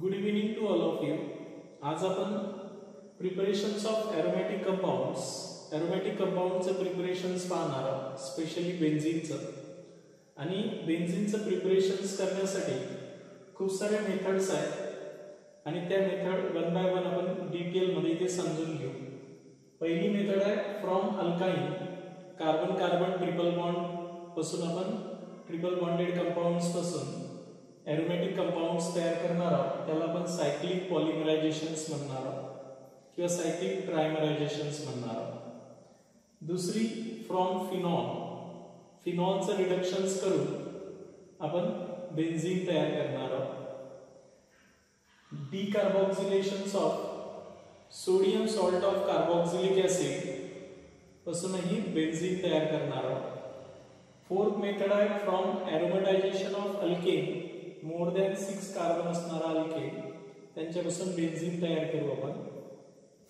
Good evening to all of you. आज आपण preparations of aromatic कंपाऊंडचं प्रिपरेशन्स पाहणार आहोत, स्पेशली बेन्झीनचं. आणि बेन्झीनचं प्रिपरेशन्स करण्यासाठी खूप सारे मेथड्स आहेत आणि त्या मेथड वन बाय वन आपण डिटेलमध्ये इथे समजून घेऊ. पहिली मेथड आहे from अल्काईन. Carbon carbon triple bond पासून आपण ट्रिपल बॉन्डेड कंपाऊंड्स पासून एरोमॅटिक कंपाऊंड्स तयार करणार आहोत. त्याला आपण सायक्लिक पॉलिमरायझेशन्स म्हणणार आहोत किंवा सायक्लिक ट्रायमरायझेशन्स म्हणणार आहोत. दुसरी फ्रॉम फिनॉल. फिनॉलचं रिडक्शन्स करून आपण बेन्झीन तयार करणार आहोत. Decarboxylations of sodium salt of carboxylic acid पासूनही बेन्झीन तयार करणार आहोत. फोर्थ मेथड आहे from aromatization of alkane. More than 6 carbon असणारा अल्केन त्यांच्यापासून बेन्झीन तयार करू आपण.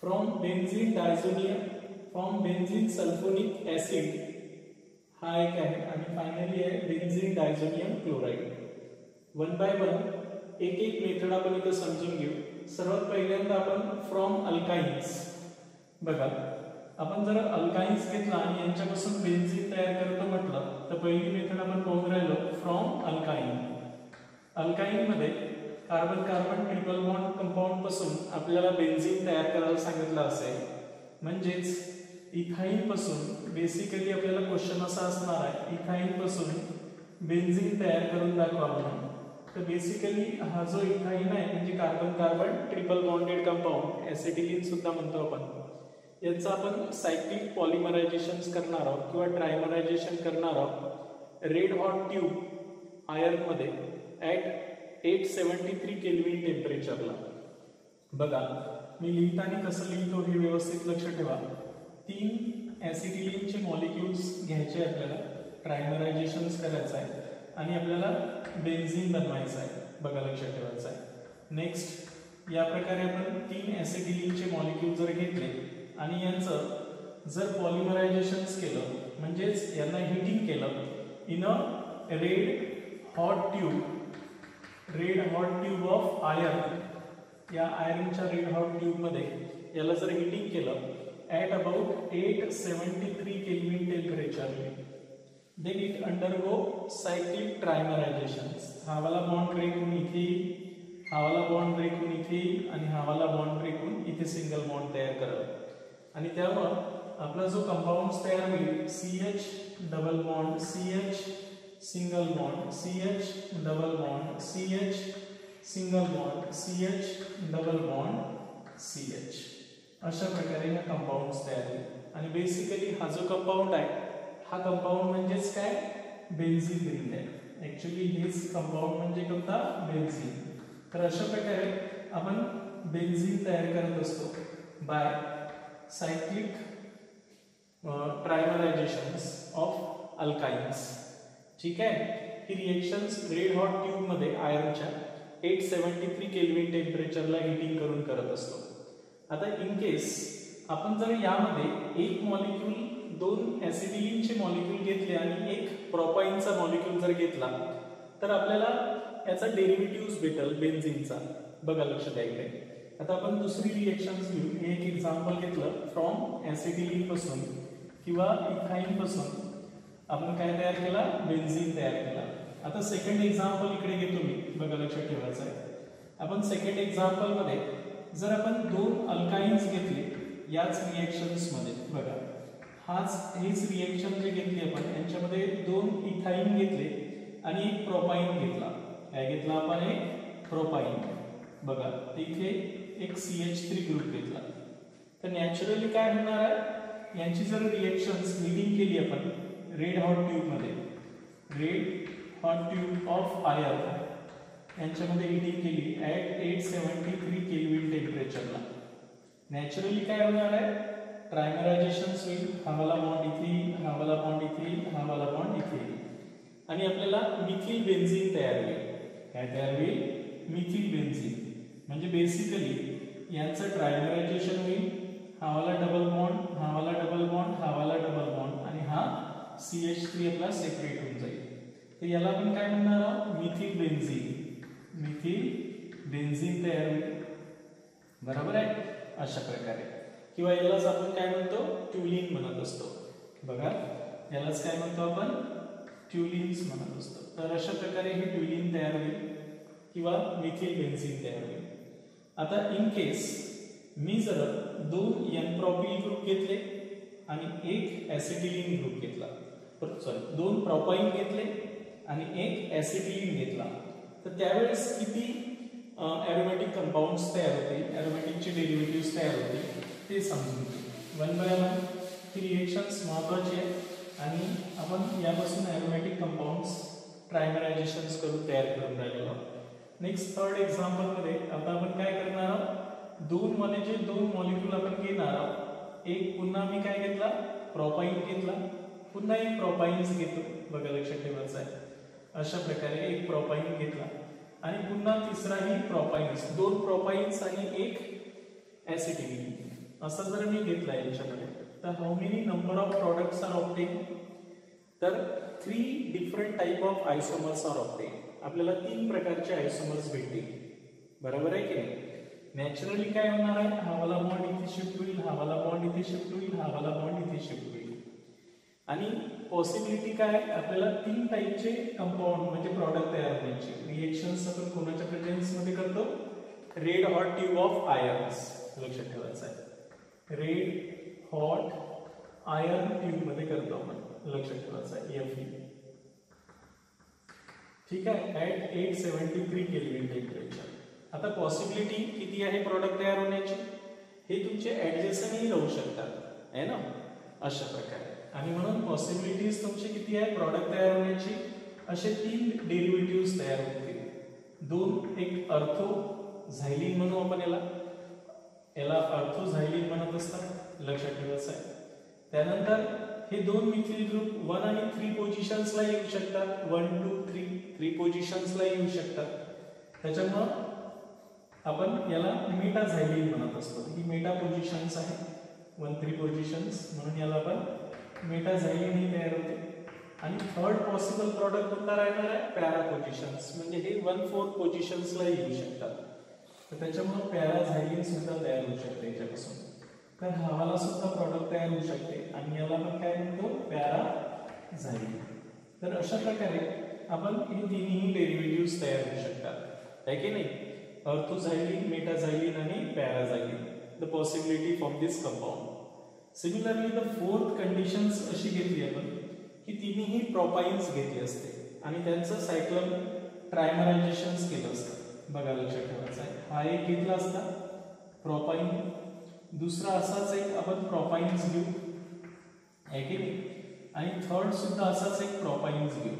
From benzene diazonium, from benzene sulfonic acid हा एक आहे. आणि फायनली आहे benzene diazonium chloride. One by one एक एक मेथड आपण इथे समजून घेऊ. सर्वात पहिल्यांदा आपण फ्रॉम अल्काइन्स. बघा, आपण जर अल्काइन्स घेतला आणि यांच्यापासून बेन्झीन तयार करतो म्हटलं तर पहिली मेथड आपण पाहून राहिलो फ्रॉम अल्काइन. अल्काइन मध्ये carbon carbon triple bond compound पासून आपल्याला बेन्झीन तयार करायला सांगितलं असेल. म्हणजेच इथाइन पासून बेसिकली आपल्याला क्वेश्चन असा असणार आहे, इथाइन पासून बेन्झीन तयार करून दाखवा म्हणून. तर बेसिकली हा जो इथाइन आहे म्हणजे carbon carbon triple bonded compound, acetylene सुद्धा म्हणतो आपण, याचं आपण सायक्लिक पॉलिमरायझेशन करणार आहोत किंवा ट्रायमरायझेशन करणार आहोत रेड हॉट ट्यूब आयर्न मध्ये ऍट 873 केल्विन टेम्परेचरला. बघा, मी लिहिताना कसं लिहितो हे व्यवस्थित लक्ष ठेवा. 3 ऍसिटिलीनचे मॉलिक्युल्स घ्यायचे आपल्याला, ट्रायमरायझेशन करायचं आहे आणि आपल्याला बेन्झीन बनवायचं आहे. बघा, लक्ष ठेवायचं आहे. नेक्स्ट या प्रकारे आपण 3 ऍसिटिलीनचे मॉलिक्युल जर घेतले आणि यांचं जर पॉलिमरायझेशन केलं म्हणजेच यांना हीटिंग केलं in a red hot tube of iron, या आयर्नच्या रेड हॉट ट्यूब मध्ये याला जर हीटिंग केलं at about 873 kelvin temperature, then it undergo cyclic trimerization. हा वाला बॉन्ड ब्रेक होऊन इथे, हा वाला बॉन्ड ब्रेक होऊन इथे आणि हा वाला बॉन्ड ब्रेक होऊन इथे सिंगल बॉन्ड तयार करेल. आणि त्यामुळे आपला जो कंपाऊंड तयार होईल CH double bond CH single bond CH double bond CH single bond CH double bond CH, अशा प्रकारे हा कंपाऊंड तयार होईल. आणि बेसिकली हा जो कंपाऊंड आहे हा कंपाऊंड म्हणजेच काय, बेन्झीन रिंग आहे. ऍक्च्युअली हेच कंपाऊंड म्हणजे कोणता, बेन्झीन. तर अशा प्रकारे आपण बेन्झीन तयार करत असतो बाय सायक्लिक ट्रायमरायझेशन्स ऑफ अल्काइन्स. ठीक आहे. ही रिएक्शन्स रेड हॉट ट्यूब मध्ये आयर्नच्या 873 केल्विन टेम्परेचरला हीटिंग करून करत असतो. आता इन केस आपण जर यामध्ये एक मॉलिक्यूल, 2 ऍसिटिलीनचे मॉलिक्यूल घेतले आणि एक प्रोपाइनचा मॉलिक्यूल जर घेतला तर आपल्याला याचा डेरिव्हेटिव्ह भेटेल बेन्झीनचा. बघा, लक्ष द्या इकडे. आता आपण दुसरी रिएक्शन्स घेऊ. हे एक एक्झाम्पल घेतलं फ्रॉम ऍसिटिलीन पासून किंवा इथाइन पासून आपण काय तयार केला, बेन्झीन तयार केला. आता सेकंड एक्झाम्पल इकडे घेतो मी. बघा, लक्षात ठेवायचं आहे. आपण सेकंड एक्झाम्पल मध्ये जर आपण 2 अल्काइन्स घेतले याच रिएक्शन्स मध्ये, बघा हेच रिएक्शन जे घेतली आपण यांच्यामध्ये 2 इथाइन घेतले आणि एक प्रोपाइन घेतला. काय घेतला आपण, एक प्रोपाइन. बघा, इथे एक CH3 ग्रुप घेतला. तर नॅचरली काय होणार आहे, यांची जर रिएक्शन्स हीटिंग केली आपण रेड हॉट ट्यूब मध्ये, red hot tube of iron यांच्यामध्ये हीटिंग केली ऍट 873 केल्विन टेम्परेचरला, नॅचरली काय होणार आहे, ट्रायमरायझेशन होईल. हा वाला बॉन्ड इथे, हा वाला बॉन्ड इथे, हा वाला बॉन्ड इथे, आणि आपल्याला मिथिल बेन्झीन तयार होईल. काय तयार होईल, मिथिल बेन्झीन. म्हणजे बेसिकली यांचं ट्रायमरायझेशन होईल. हा वाला डबल बॉन्ड, हा वाला डबल बॉन्ड, हा वाला डबल बॉन्ड आणि हा CH3 आपला सेपरेट होऊन जाईल. तर याला आपण काय म्हणणार आहोत, मिथिल बेन्झीन. मिथिल बेन्झीन तयार होईल, बरोबर आहे, अशा प्रकारे. किंवा यालाच आपण काय म्हणतो, ट्युलिन म्हणत असतो. बघा यालाच काय म्हणतो आपण, ट्युलिन्स म्हणत असतो. तर अशा प्रकारे हे ट्युलिन तयार होईल किंवा मिथिल बेन्झीन तयार होईल. आता इन केस मी जर 2 एन प्रोपिल ग्रुप घेतले आणि एक ऍसिटिलीन ग्रुप घेतला, सॉरी 2 प्रोपाइन घेतले आणि एक ऍसिटिलीन घेतला, तर त्यावेळेस किती एरोमॅटिक कंपाऊंड्स तयार होतील, एरोमॅटिकचे डेरिव्हेटिव्ह्ज तयार होतील ते समजून घेऊ. 1 बाय 1 ही रिएक्शन्स महत्त्वाची आहेत आणि आपण यापासून एरोमॅटिक कंपाऊंड्स ट्रायमरायझेशन्स करून तयार करून राहिलो आहोत. नेक्स्ट थर्ड एक्झाम्पल मध्ये आता आपण काय करणार आहोत, 2 मध्ये 2 मॉलिक्यूल आपण घेणार आहोत. एक पुन्हा मी काय घेतला, प्रोपाइन घेतला, पुन्हा एक प्रोपाइन्स घेतो. बघा लक्षात ठेवायचं आहे, अशा प्रकारे एक प्रोपाइन घेतला आणि पुन्हा तिसराही प्रोपाइन्स, 2 प्रोपाइन्स आणि एक ऍसिटिलीन असा जर मी घेतला याच्यामध्ये, तर how many number of products are obtain, तर 3 different type of isomers are obtain. आपल्याला 3 प्रकारचे आयसोमर्स भेटतील, बरोबर आहे की नाही. नॅचरली काय होणार आहे, हा वाला बॉन्ड इथे शिफ्ट होईल, हा वाला बॉन्ड इथे शिफ्ट होईल, हा वाला बॉन्ड इथे शिफ्ट होईल. आणि पॉसिबिलिटी काय, आपल्याला 3 टाइपचे कंपाऊंड म्हणजे प्रॉडक्ट तयार होण्याची. रिएक्शन्स आपण कोणाच्या प्रेझेन्स मध्ये करतो, रेड हॉट ट्यूब ऑफ आयर्न्स, लक्षात ठेवायचं आहे, रेड हॉट आयर्न ट्यूब मध्ये करतो आपण, लक्षात ठेवायचं आहे, Fe. ठीक आहे, ऍट 873 केल्विन टेम्परेचर. आता पॉसिबिलिटी किती आहे प्रॉडक्ट तयार होण्याची, हे तुमचे ऍडजस्टही राहू शकतात, आहे ना, अशा प्रकारे. आणि म्हणून पॉसिबिलिटीज तुमचे किती आहे प्रॉडक्ट तयार होण्याची, असे 3 डेरिव्हेटिव्ह्ज तयार होतील. 2, एक अर्थोझायलीन म्हणू आपण याला अर्थोझायलीन म्हणत असतात, लक्षात ठेवायचं आहे. त्यानंतर हे 2 मिथिल ग्रुप 1 आणि 3 पोझिशन्सला येऊ शकतात, 1 2 3 पोझिशन्सला येऊ शकतात. त्याच्यामुळे आपण याला मेटाझायलीन म्हणत असतो. ही मेटा पोझिशन्स आहे, 1 3 पोझिशन्स, म्हणून याला आपण मेटाझायलीन ही तयार होते. आणि थर्ड पॉसिबल प्रॉडक्ट कोणता राहणार आहे, पॅरा पोझिशन्स, म्हणजे हे 1 4 पोझिशन्सला येऊ शकतात. तर त्याच्यामुळे पॅराझायलीन सुद्धा तयार होऊ शकते याच्यापासून. तर हवाला सुद्धा प्रॉडक्ट तयार होऊ शकते आणि याला आपण काय म्हणतो, पॅराझायलीन. तर अशा प्रकारे आपण हे तिन्ही डेरिव्हेटिव्ह्ज तयार होऊ शकतात, आहे की नाही, अर्थोझायलीन, मेटाझायलीन आणि paraxylene. The possibility from this compound. Similarly the 4th conditions अशी घेतली आपण की तिन्ही प्रोपाइन्स घेतले असते आणि त्यांचं सायक्लोन ट्रायमरायझेशन्स केलं असतं. बघा लक्षात ठेवायचं आहे, हा एक घेतला असता प्रोपाइन, दुसरा असाच एक आपण प्रोपाइन्स घेऊ, आहे की नाही, आणि थर्ड सुद्धा असाच एक प्रोपाइन्स घेऊ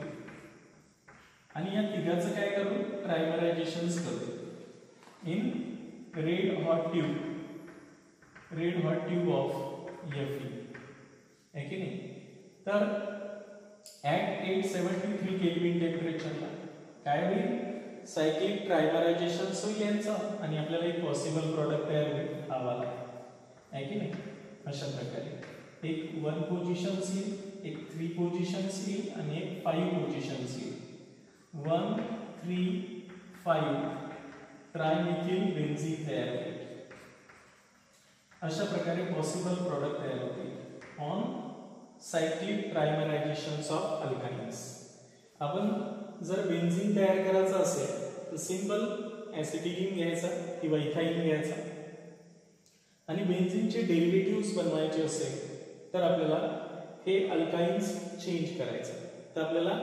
आणि या तिघाचं काय करू, ट्रायमरायझेशन्स करू in red hot tube of Fe, आहे की नाही. तर ऍट 873 केल्विन टेम्परेचरला काय होईल, सायक्लिक ट्रायमरायझेशन्स होईल यांचं आणि आपल्याला एक पॉसिबल प्रॉडक्ट तयार होईल, हा वाला, आहे की नाही. अशा प्रकारे एक 1 पोझिशन्स येईल, एक 3 पोझिशन्स येईल आणि एक 5 पोझिशन्स येईल. 1 3 5 ट्रायमिथिल बेन्झीन तयार होईल. अशा प्रकारे पॉसिबल प्रॉडक्ट तयार होतील ऑन सायक्लिक ट्रायमरायझेशन्स ऑफ अल्काइन्स. आपण जर बेन्झीन तयार करायचं असेल तर सिंपल ऍसिटिलीन घ्यायचा किंवा इथाईन घ्यायचा आणि बेन्झीनचे डेरिव्हेटिव्ह्ज बनवायचे असेल तर आपल्याला हे अल्काइन्स चेंज करायचं. तर आपल्याला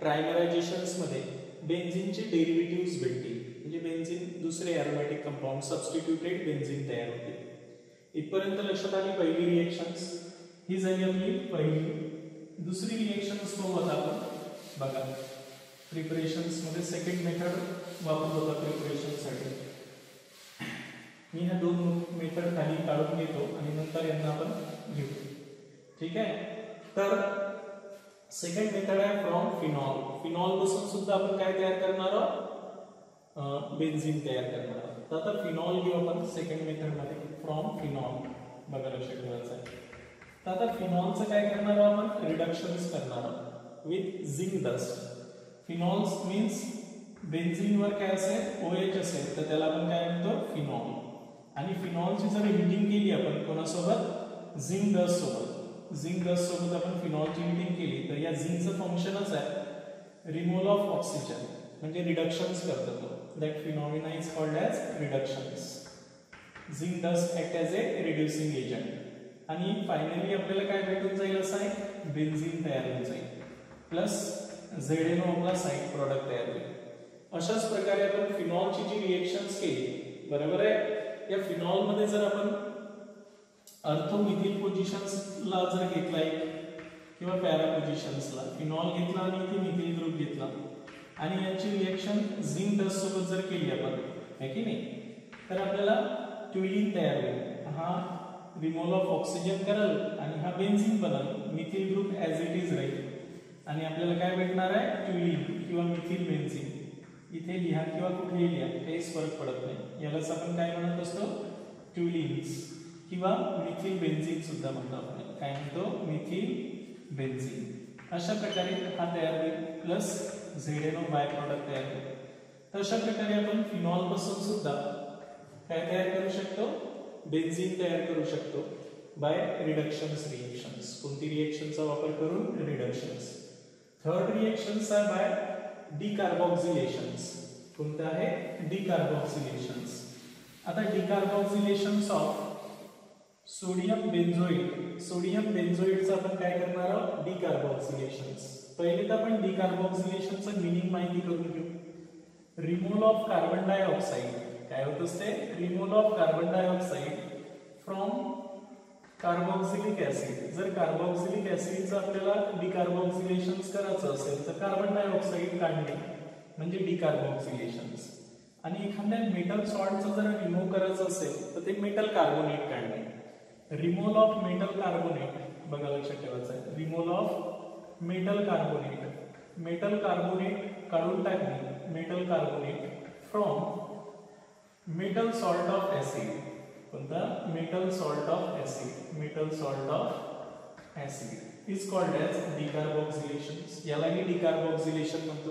ट्रायमरायझेशन्स मध्ये बेन्झीनचे डेरिव्हेटिव्ह्ज भेटतील, म्हणजे बेन्झीन दुसरे एरोमॅटिक कंपाऊंड सबस्टिट्यूटेड बेन्झीन तयार होतील. इथपर्यंत लक्षात आली पहिली रिएक्शन्स, ही झाली आपली पहिली. दुसरी रिएक्शन्स पाहू आता आपण. बघा प्रिपरेशन्स मध्ये सेकंड मेथड वापरत होता प्रिपरेशनसाठी. मी ह्या 2 मेथड खाली काढून घेतो आणि नंतर यांना आपण घेऊ, ठीक आहे. तर सेकंड मेथड आहे फ्रॉम फिनॉल. फिनॉल पासून सुद्धा आपण काय तयार करणार आहोत, बेन्झीन तयार करणार आहोत. तर आता फिनॉल घेऊ आपण सेकंड मेथड मध्ये, फ्रॉम फिनॉल. बघा लक्षात ठेवायचं आहे. तर आता फिनॉलचं काय करणार आहोत आपण, रिडक्शन्स करणार आहोत with zinc dust. Phenols means बेन्झीनवर काय असेल OH असेल तर त्याला आपण काय म्हणतो फिनॉल. आणि फिनॉलची जर हीटिंग केली आपण कोणासोबत झिंक डस्ट सोबत, झिंक डस्ट सोबत आपण फिनॉलची हीटिंग केली तर या झिंकचं फंक्शनच आहे रिमूव्हल ऑफ ऑक्सिजन म्हणजे रिडक्शन्स करतो तो. That phenomena is called as reductions. Zinc dust act as a reducing agent. आणि फायनली आपल्याला काय भेटून जाईल असं आहे बेन्झीन तयार होऊन जाईल प्लस ZNO आपला साइड प्रॉडक्ट तयार होईल. अशाच प्रकारे आपण फिनॉलची जी रिएक्शन्स केली बरोबर आहे. या फिनॉल मध्ये जर आपण अर्थोमिथिल पोझिशन्सला जर घेतलाय किंवा पॅरा पोझिशन्सला फिनॉल घेतला आणि इथे मिथिल ग्रुप घेतला आणि यांची रिएक्शन झिंक डस्ट सोबत जर केली आपण है की नाही तर आपल्याला ट्युलिन तयार होईल. हा रिमूव्हल ऑफ ऑक्सिजन करेल आणि हा बेन्झीन बनल. Methyl group as it is राहील आणि आपल्याला काय भेटणार आहे ट्युलिन किंवा मिथिल बेन्झीन. इथे लिहा किंवा कुठेही लिहा काहीच फरक पडत नाही. यालाच आपण काय म्हणत असतो ट्युलिन्स किंवा मिथिल बेन्झीन सुद्धा म्हणतो आपण. काय म्हणतो मिथिल बेन्झीन. अशा प्रकारे हा तयार होईल प्लस ZNO बाय प्रॉडक्ट तयार होईल. तर अशा प्रकारे आपण फिनॉल पासून सुद्धा काय तयार करू शकतो बेन्झीन तयार करू शकतो बाय रिडक्शन्स रिएक्शन्स. कोणती रिएक्शनचा वापर करून रिडक्शन्स. थर्ड रिएक्शन्स आहे बाय डिकार्बोक्सिलेशन्स. कोणतं आहे डिकार्बोक्सिलेशन्स. आता डिकार्बोक्सिलेशन्स ऑफ सोडियम बेन्झोएट. सोडियम बेन्झोएटचं आपण काय करणार आहोत डिकार्बोक्सिलेशन्स. पहिले तर आपण डिकार्बोक्सिलेशनचं मीनिंग माहिती करून घेऊ. Removal of carbon dioxide. काय होत असते removal of carbon dioxide from carboxylic acid. जर कार्बोक्सिलिक ऍसिडचं आपल्याला डिकार्बोक्सिलेशन्स करायचं असेल तर कार्बन डायऑक्साइड काढणे म्हणजे डिकार्बोक्सिलेशन्स. आणि एखाद्या मेटल सॉल्टचं जर रिमूव्ह करायचं असेल तर ते मेटल कार्बोनेट काढणे. रिमूव्हल ऑफ मेटल कार्बोनेट बघा लक्षात ठेवायचं आहे. Removal of metal carbonate. Metal carbonate काढून टाकणे metal carbonate from metal salt of acid. कोणता metal salt of acid. Metal salt of acid is called as decarboxylations. यालाही decarboxylation म्हणतो.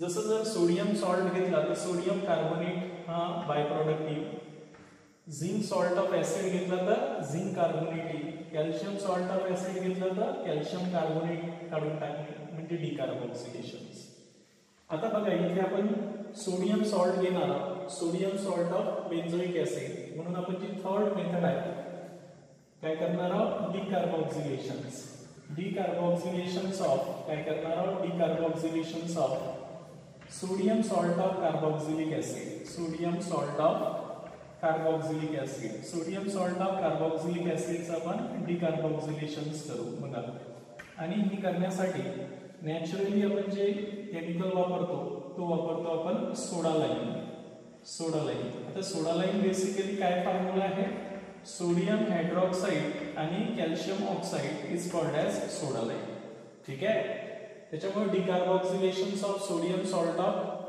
जसं जर सोडियम सॉल्ट घेतला तर सोडियम कार्बोनेट हा बाय प्रॉडक्ट येईल. झिंक सॉल्ट ऑफ ऍसिड घेतला तर झिंक कार्बोनेट येईल. कॅल्शियम सॉल्ट ऑफ ऍसिड घेतला तर कॅल्शियम कार्बोनेट काढून टाकणे म्हणजे डिकार्बोक्सिलेशन्स. आता बघा इथे आपण सोडियम सॉल्ट घेणार आहोत. Sodium salt of benzoic acid. म्हणून आपण जी थर्ड मेथड आहे काय करणार आहोत डिकार्बोक्सिलेशन्स. डिकार्बोक्सिलेशन्स ऑफ काय करणार आहोत decarboxylations of sodium salt of carboxylic acid. Sodium salt of carboxylic acid. Sodium salt of carboxylic ऍसिडचं आपण डिकार्बोक्सिलेशन्स करू बघा. आणि हे करण्यासाठी नॅचरली आपण जे केमिकल वापरतो तो वापरतो आपण सोडा लाईम. Soda lime. आता सोडा लाईम बेसिकली काय फॉर्म्युला आहे सोडियम हायड्रॉक्साइड आणि calcium oxide is called as soda lime. ठीक आहे. त्याच्यामुळे decarboxylations of sodium salt of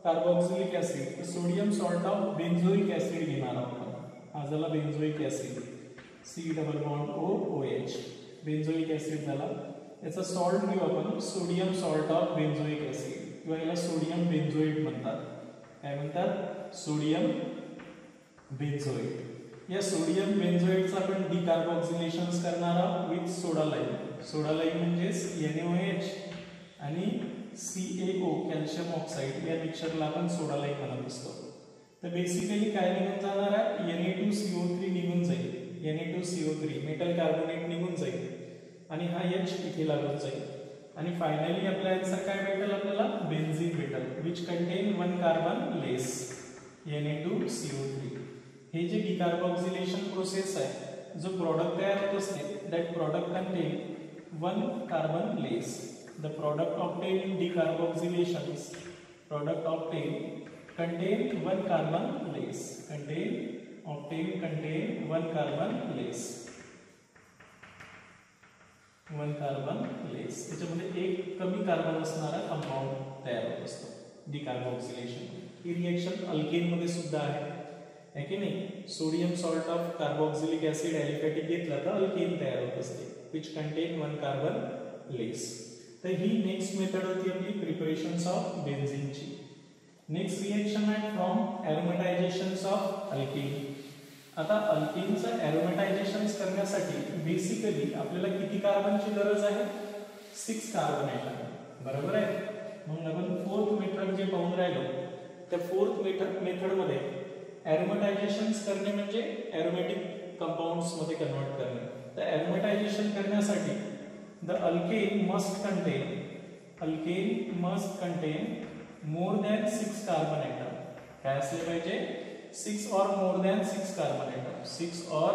carboxylic acid. Sodium salt of benzoic acid घेणार आहोत. हा झाला benzoic acid C double bond OH. Benzoic acid झाला. याचा सॉल्ट घेऊ आपण sodium salt of benzoic acid किंवा याला सोडियम बेन्झोएट म्हणतात. काय म्हणतात सोडियम बेन्झोएट. या सोडियम बेन्झोएटचं आपण डिकार्बोक्सिलेशन्स करणार आहोत with soda lime. Soda lime म्हणजेच NaOH आणि CaO कॅल्शियम ऑक्साइड या मिक्सचरला आपण सोडा लाईम म्हणत असतो. तर बेसिकली काय निघून जाणार आहे Na2CO3 निघून जाईल. Na2CO3 मेटल कार्बोनेट निघून जाईल आणि हा H इथे लागून जाईल. आणि फायनली आपला आन्सर काय भेटेल आपल्याला बेन्झीन भेटेल which contain one carbon less Na2CO3. हे जे डिकार्बोक्सिलेशन प्रोसेस आहे जो प्रॉडक्ट तयार होत असते that product contain one carbon less. The product obtain in decarboxylations product obtained contain one carbon less. Contain one carbon less. One carbon less. त्याच्यामध्ये एक कमी कार्बन असणारा कंपाऊंड तयार होत असतो डिकार्बोक्सिलेशन. ही रिएक्शन अल्केन मध्ये सुद्धा आहे की नाही. Sodium salt of carboxylic acid aliphatic घेतला तर अल्केन तयार होत असते विच कंटेन वन कार्बन लेस. तर ही नेक्स्ट मेथड होती आपली प्रिपरेशन्स ऑफ बेन्झीनची. नेक्स्ट रिएक्शन आहे फ्रॉम एरोमेटायझेशन्स ऑफ अल्केन. आता अल्केनचं एरोमेटायझेशन करण्यासाठी बेसिकली आपल्याला किती कार्बनची गरज आहे? 6 कार्बन आहे, बरोबर आहे. म्हणून आपण फोर्थ मेथड जे पाहून राहिलो त्या फोर्थ मेथड मध्ये एरोमेटायझेशन करणे म्हणजे एरोमॅटिक कंपाऊंड्स मध्ये कन्वर्ट करणे. तर एरोमेटायझेशन करण्यासाठी the alkane must contain more than 6 carbon atom. काय असले पाहिजे? 6 or more than 6 carbon atom. 6 or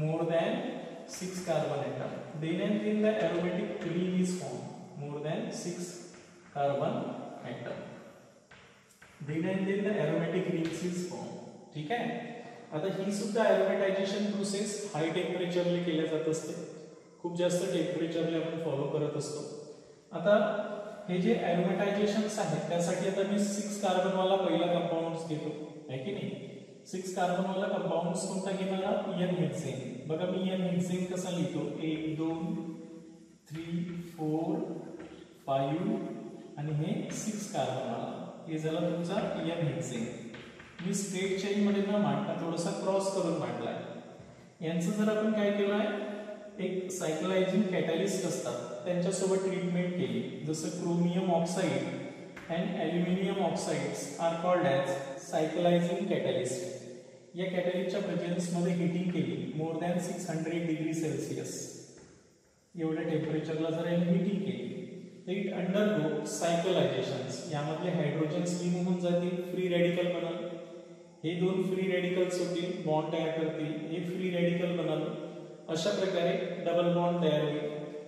more than 6 carbon atom. Then and then the aromatic ring is formed. More than 6 carbon atom. Then and then the aromatic rings is formed. ठीक आहे. आता ही सुद्धा एरोमेटायझेशन process हाय टेम्परेचरला केल्या जात असते. खूप जास्त टेम्परेचरला आपण फॉलो करत असतो. आता हे जे एरोमेटायझेशन्स आहेत त्यासाठी आता मी 6 कार्बन वाला पहिला कंपाऊंड्स घेतो, है की नाही. 6 कार्बन वाला कंपाऊंड्स कोणता घेणार? N hexane. बघा मी एन हेक्सेन कसा लिहितो? 1 2 3 4 5 आणि हे 6 कार्बन वाला. हे झाला तुमचा एन हेक्सेन. मी स्ट्रेट चेन मध्ये न मांडता थोडासा क्रॉस करून मांडलाय. यांचं जर आपण काय केलंय, एक सायक्लायझिंग कॅटॅलिस्ट असतात त्यांच्यासोबत ट्रीटमेंट केली. जसं chromium oxide and aluminum oxides are called as cyclizing catalyst. या कॅटॅलिस्टच्या प्रेझेन्स मध्ये हीटिंग केली मोर दॅन 600 डिग्री सेल्सिअस एवढ्या टेम्परेचरला जर हीटिंग केली तर इट अंडरगो सायकलायझेशन्स. यामधले हायड्रोजन्स रिमूव्ह होऊन जातील, फ्री रॅडिकल बनल. हे दोन फ्री रॅडिकल्स होतील, बॉन्ड तयार करतील. हे फ्री रॅडिकल बनल. अशा प्रकारे डबल बॉन्ड तयार होईल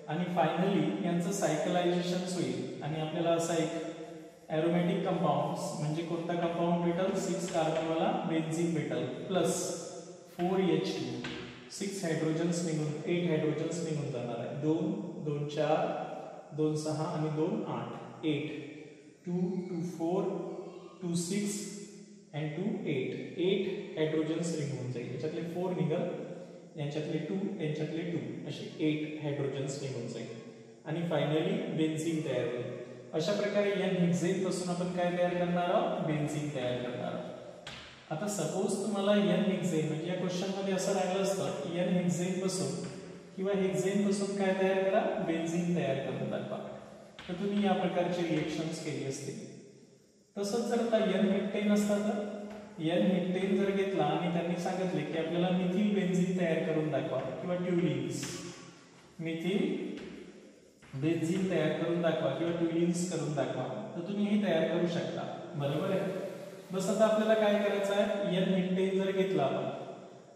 आणि फायनली यांचं सायकलायझेशन होईल आणि आपल्याला असा एक एरोमॅटिक कंपाऊंड्स म्हणजे कोणता कंपाऊंड भेटल? 6 कार्बन वाला बेन्झीन भेटल प्लस 4H2. 6 हायड्रोजन्स निघून 8 हायड्रोजन्स निघून जाणार आहे. 2 2 4 2 6 आणि 2 8 8 2 2 4 2 6 and 2 8 8 हायड्रोजन्स निघून जाईल. याच्यातले 4 निघल, यांच्यातले 2, यांच्यातले 2 असे 8 हायड्रोजन्स निघून जाईल आणि फायनली बेन्झीन तयार होईल. अशा प्रकारे एन हेक्सेन पासून आपण काय तयार करणार आहोत? बेन्झीन तयार करणार आहोत. आता सपोज तुम्हाला एन हेक्सेन म्हणजे या क्वेश्चन मध्ये असं राहिलं असतं एन हेक्सेन पासून किंवा हेक्सेन पासून काय तयार करा? बेन्झीन तयार करून दाखवा. तर तुम्ही या प्रकारचे रिएक्शन्स केली असते. तसंच जर आता एन हेक्टेन असता तर एन हेक्टेन जर घेतला आणि त्यांनी सांगितले की आपल्याला मिथिल बेन्झीन तयार करून दाखवा किंवा ट्युलिन्स मिथिल बेन्झीन तयार करून दाखवा किंवा ट्युलिन्स करून दाखवा, तर तुम्ही हे तयार करू शकता, बरोबर आहे. बस आता आपल्याला काय करायचं आहे? एन हेक्टेन जर घेतला आपण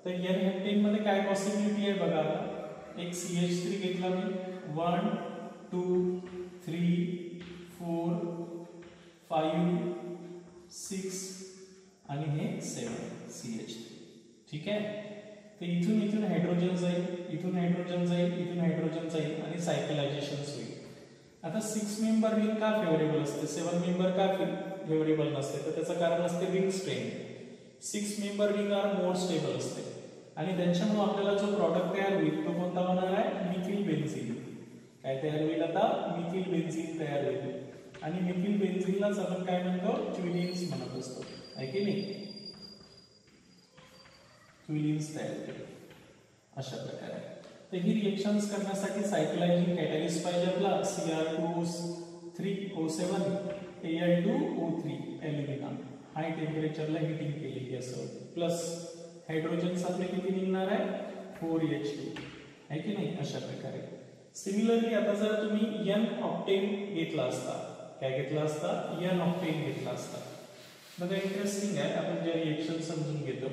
तर एन हेक्टेन मध्ये काय पॉसिबिलिटी आहे बघा. एक CH3 घेतला मी. 1 2 3 4 5 6 आणि हे 7 CH3. ठीक आहे. तर इथून हायड्रोजन जाईल, इथून हायड्रोजन जाईल, इथून हायड्रोजन जाईल आणि सायकलायझेशन होईल. आता 6 मेंबर रिंग का फेवरेबल असते, 7 मेंबर का फेवरेबल नसते? तर त्याचं कारण असते ring strength. 6 member ring are more stable असते आणि त्यांच्यामुळे आपल्याला जो प्रॉडक्ट तयार होईल तो कोणता होणार आहे? Methyl benzene. काय तयार होईल आता? मिथिल बेन्झीन तयार होईल आणि मिथिल बेन्झीनलाच आपण काय म्हणतो? ट्युलिन्स म्हणत असतो, आहे की नाही. ट्युलिन्स तयार होईल अशा प्रकारे. तर ही रिएक्शन्स करण्यासाठी सायक्लायझिंग कॅटॅलिस्ट पाहिजे आपला. Cr2O3O7 Al2O3 ॲल्युमिना. हाय टेम्परेचरला हीटिंग केलेली असं प्लस हायड्रोजन्स आपले किती निघणार आहे? 4H2, आहे की नाही. अशा प्रकारे सिमिलरली आता जर तुम्ही एन ऑक्टेन घेतला असता, काय घेतला असता? एन ऑक्टेन घेतला असता. बघा इंटरेस्टिंग आहे, आपण जे रिएक्शन समजून घेतो.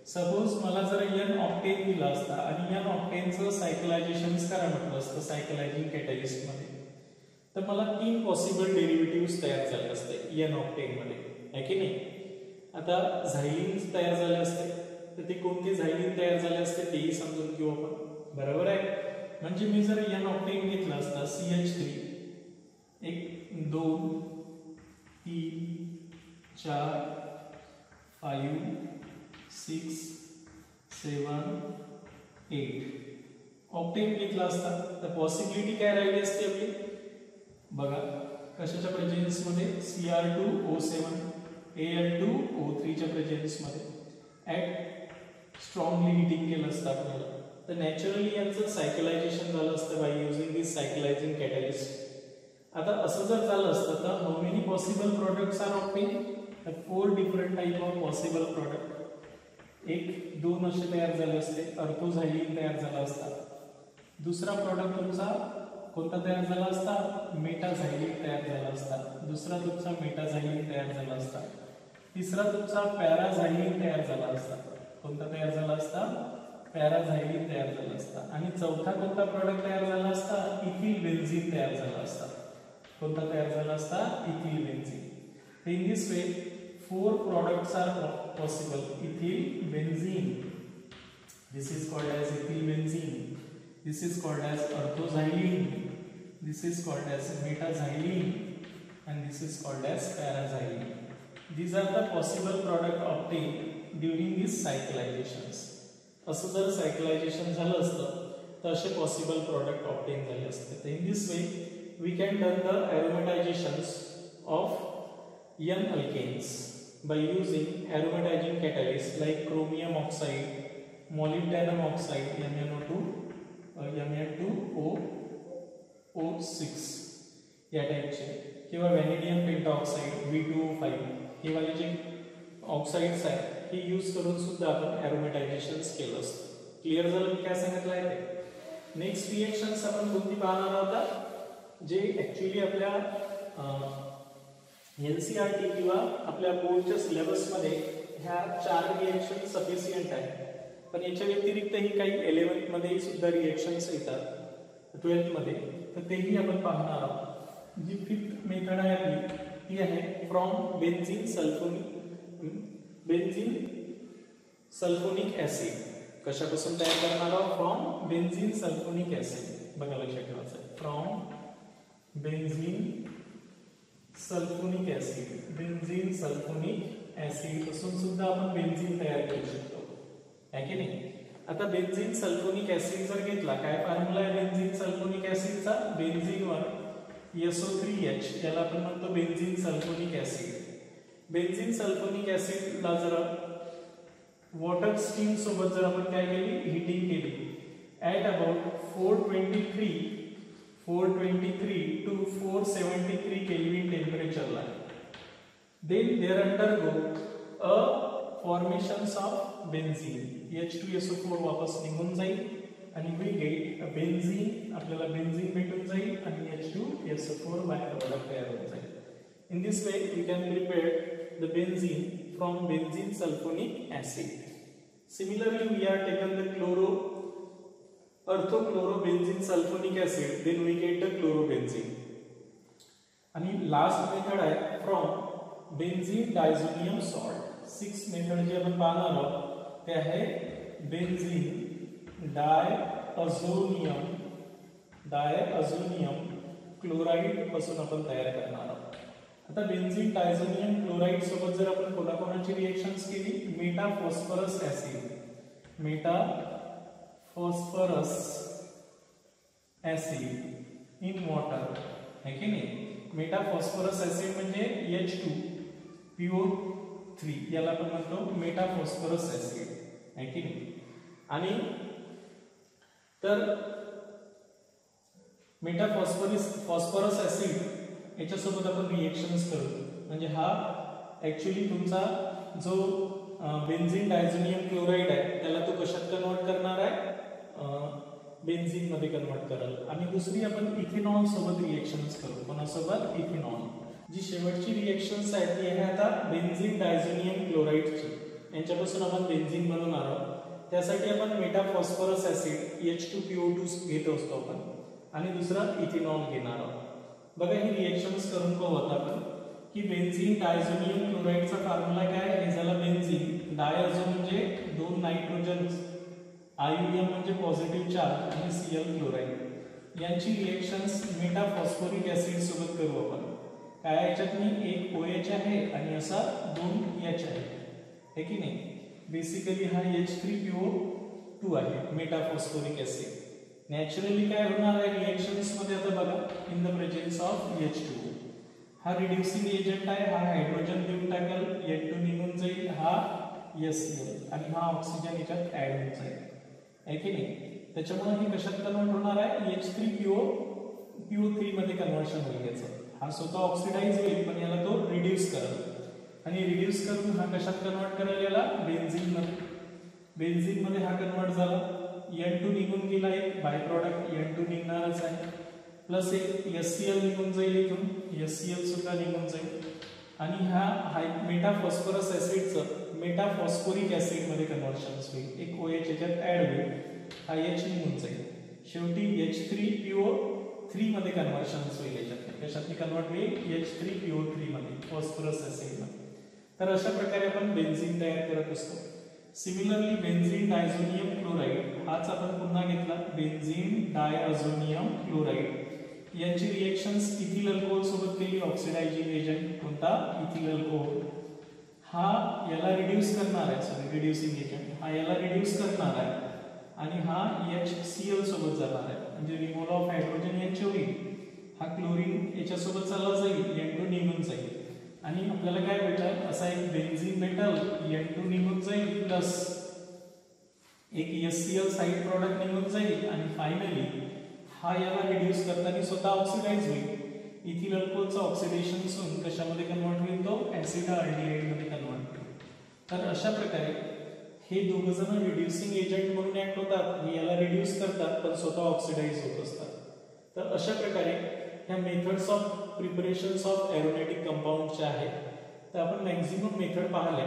सपोज मला जर एन ऑक्टेन दिला असता आणि एन ऑक्टेनचं सायकलायझेशन करा म्हटलं असतं सायकलायझिंग कॅटॅलिस्ट मध्ये, तर मला 3 पॉसिबल डेरिव्हेटिव्ह तयार झाले असते एन ऑक्टेन मध्ये, आहे की नाही. आता झायलिन्स तयार झाले असते, तर ते कोणते झायलिन तयार झाले असते तेही समजून घेऊ आपण, बरोबर आहे. म्हणजे मी जर एन ऑक्टेन घेतला असता CH3 1 2 3 4 5 6 7 8 ऑक्टेन घेतला असता तर पॉसिबिलिटी काय राहिली असते आपली? बघा कशाच्या प्रेझेन्स मध्ये Cr2O7 Al2O3 च्या प्रेझेन्स मध्ये ऍट स्ट्रॉंगली हिटिंग केलं असतं आपल्याला. तर नॅचरली यांचं सायकलायझेशन झालं असतं by using this cyclizing catalyst. आता असं जर झालं असतं तर how many possible products are obtain? 4 different type of possible product. एक 2 असे तयार झाले असते, अर्थोझायलीन तयार झाला असता. दुसरा प्रोडक्ट तुमचा कोणता तयार झाला असता? मेटाझायलीन तयार झाला असता. दुसरा तुमचा मेटाझायलीन तयार झाला असता. तिसरा तुमचा पॅराझायलीन तयार झाला असता. कोणता तयार झाला असता? पॅराझायलीन तयार झाला असता. आणि चौथा कोणता प्रोडक्ट तयार झाला असता? इथिल बेन्झीन तयार झाला असता. कोणता तयार झाला असता? Ethyl benzene. In this way 4 products are possible. Ethyl benzene, this is called as ethyl benzene. This is called as orthoxylene. This is called as metaxylene, and this is called as paraxylene. These are the possible product obtained during these cyclizations. असं जर cyclization झालं असतं तर असे possible product obtained झाले असते. In this way, we can done the aromatizations of n alkanes by using aromatizing catalysts like chromium oxide, molybdenum oxide MnO2, Mn2O6 या टाइपचे, किंवा व्हॅनिडियम पेंटॉक्साइड V2O5 हे वाले जे ऑक्साइड्स आहेत हे यूज करून सुद्धा आपण एरोमॅटायझेशन्स केलं असतं. क्लिअर झालं मी काय सांगितलं आहे ते? नेक्स्ट रिएक्शन्स आपण कोणती पाहणार आहोत जे ऍक्च्युअली आपल्या NCERT किंवा आपल्या बोर्डच्या सिलेबसमध्ये ह्या 4 रिएक्शन सफिशियंट आहेत. पण याच्या व्यतिरिक्तही काही 11th मध्ये सुद्धा रिएक्शन्स येतात, 12th मध्ये, तर तेही आपण पाहणार आहोत. जी 5th मेथड आहे आपली ती आहे फ्रॉम बेन्झीन सल्फोनिक ऍसिड. कशापासून तयार करणार आहोत? From benzene sulfonic acid. बघा लक्षात ठेवायचं, from benzene sulfonic acid. Benzene sulfonic acid पासून सुद्धा आपण बेन्झीन तयार करू शकतो, है की नाही? आता बेन्झीन सल्फोनिक ऍसिड जर घेतला, काय फॉर्म्युला आहे बेन्झीन सल्फोनिक ऍसिडचा? बेन्झीनवर SO3H, याला आपण म्हणतो benzene sulfonic acid. Benzene sulfonic ऍसिडला जर वॉटर स्टीम सोबत जर आपण काय केली? हिटिंग केली at about 423 to 473 Kelvin temperature. Then there undergo a formations of benzene. H2SO4 वापस निघून जाईल आणि we get a benzene. आपल्याला बेन्झीन भेटून जाईल आणि H2SO4 बाय प्रोडक्ट तयार होऊन जाईल. In this way we can prepare the benzene from benzene sulfonic acid. Similarly, we are taken the orthochlorobenzene sulfonic acid, then we get the chlorobenzene. आणि last method आहे from benzene diazonium salt. 6 method जी आपण पाहणार आहोत ते आहे benzene डायअझोनियम chloride पासून आपण तयार करणार आहोत. आता बेन्झीन डायझोनियम क्लोराइड सोबत जर आपण कोणाकोणाची रिएक्शन्स केली? Meta phosphorus acid in water, है की नाही? मेटा फॉस्फरस ऍसिड म्हणजे H2PO3, याला आपण म्हणतो मेटा फॉस्फरस ऍसिड, है की नाही? आणि तर मेटा फॉस्फरस ऍसिड याच्यासोबत आपण रिएक्शन्स करू. म्हणजे हा ऍक्च्युअली तुमचा जो बेन्झीन डायझोनियम क्लोराइड आहे त्याला तो कशात कन्वर्ट करणार आहे? बेन्झीन मध्ये कन्वर्ट कराल. आणि दुसरी आपण इथेनॉल सोबत रिएक्शन्स करू. कोणासोबत? इथेनॉल. जी शेवटची रिएक्शन्स आहेत ती आहे आता बेन्झीन डायझोनियम क्लोराइडची. यांच्यापासून आपण बेन्झीन बनवणार आहोत. त्यासाठी आपण मेटा फॉस्फरस ऍसिड H2PO2 घेत असतो आपण आणि दुसरा इथेनॉल घेणार आहोत. बघा ही रिएक्शन्स करून पाहूया आपण की बेन्झीन डायझोनियम क्लोराइडचा फॉर्म्युला काय? हे झाला बेन्झीन. डायझो म्हणजे 2 नायट्रोजन्स, आययुएम म्हणजे पॉझिटिव्ह चार्ज आणि Cl क्लोराइड. यांची रिएक्शन्स मेटा फॉस्फोरिक ऍसिड सोबत करू आपण. काय याच्यात मी एक OH आहे आणि असा 2 H आहे, है की नाही? बेसिकली हा H3PO2 आहे मेटा फॉस्फोरिक ऍसिड. नॅचरली काय होणार आहे रिएक्शन्स मध्ये? आता बघा, in the presence of H2 हा रिड्युसिंग एजंट आहे, हा हायड्रोजन देऊन टाकेल, N2 निघून जाईल, हा HCl आणि हा ऑक्सिजन याच्यात ऍड होऊन जाईल, आहे की नाही. त्याच्यामुळे हे कशात कन्वर्ट होणार आहे, H3PO3 मध्ये कन्वर्शन होईल याचं. हा स्वतः ऑक्सिडाइज होईल पण याला तो रिड्यूस करेल आणि रिड्यूस करून हा कशात कन्वर्ट करेल, याला बेन्झीन मध्ये. बेन्झीन मध्ये हा कन्वर्ट झाला, N2 निघून गेला, एक बाय प्रॉडक्ट N2 निघणारच आहे, प्लस एक HCl निघून जाईल, इथून HCl सुद्धा निघून जाईल आणि हा मेटाफॉस्फरस ऍसिडचं मेटाफॉस्फोरिक ऍसिड मध्ये कन्वर्शन होईल, एक OH याच्यात ऍड होईल, हा H निघून जाईल, शेवटी H3PO3 मध्ये कन्वर्शन होईल, याच्यात कशात कन्वर्ट होईल, H3PO3 मध्ये, फॉस्फरस ऍसिड मध्ये. तर अशा प्रकारे आपण बेन्झीन तयार करत असतो. सिमिलरली बेन्झीन डायझोनियम क्लोराइड हाच आपण पुन्हा घेतला, बेन्झीन डायअझोनियम क्लोराइड यांची रिएक्शन्स इथिल अल्कोहोल सोबत केली, ऑक्सिडायझिंग एजंट कोणता, इथिल अल्कोहोल. हा याला रिड्यूस करणार आहे, सॉरी रिड्युसिंग एजंट, हा याला रिड्यूस करणार आहे आणि हा HCl सोबत जाणार आहे, म्हणजे रिमूव्हल ऑफ हायड्रोजन यांचे होईल, हा क्लोरीन याच्या सोबत चालला जाईल, N2 निघून जाईल आणि आपल्याला काय भेटेल, असा एक बेन्झीन भेटेल, N2 निघून जाईल प्लस एक HCl साइड प्रॉडक्ट निघून जाईल आणि फायनली हा याला रिड्यूस करताना स्वतः ऑक्सिडाइज होईल, इथिल अल्कोहोलचा ऑक्सिडेशन होऊन कशामध्ये कन्वर्ट होईल, तो ऍसिडाल्डिहाइड मध्ये कन्वर्ट होईल. तर अशा प्रकारे हे दोघ जण रिड्युसिंग एजंट म्हणून ऍक्ट होतात, हे याला रिड्यूस करतात पण स्वतः ऑक्सिडाइज होत असतात. तर अशा प्रकारे ह्या मेथड्स ऑफ प्रिपरेशन्स ऑफ एरोमॅटिक कंपाऊंडच्या आहेत. तर आपण मॅक्झिमम मेथड पाहिल्या,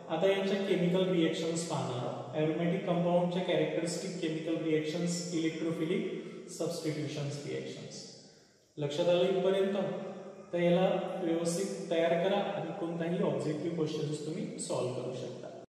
आता यांच्या केमिकल रिएक्शन्स पाहणार आहोत. एरोमॅटिक कंपाऊंडच्या characteristic chemical reactions, electrophilic substitutions reactions. लक्षात आलं इथपर्यंत? तर याला व्यवस्थित तयार करा आणि कोणताही ऑब्जेक्टिव्ह क्वेश्चन्स तुम्ही सॉल्व्ह करू शकता.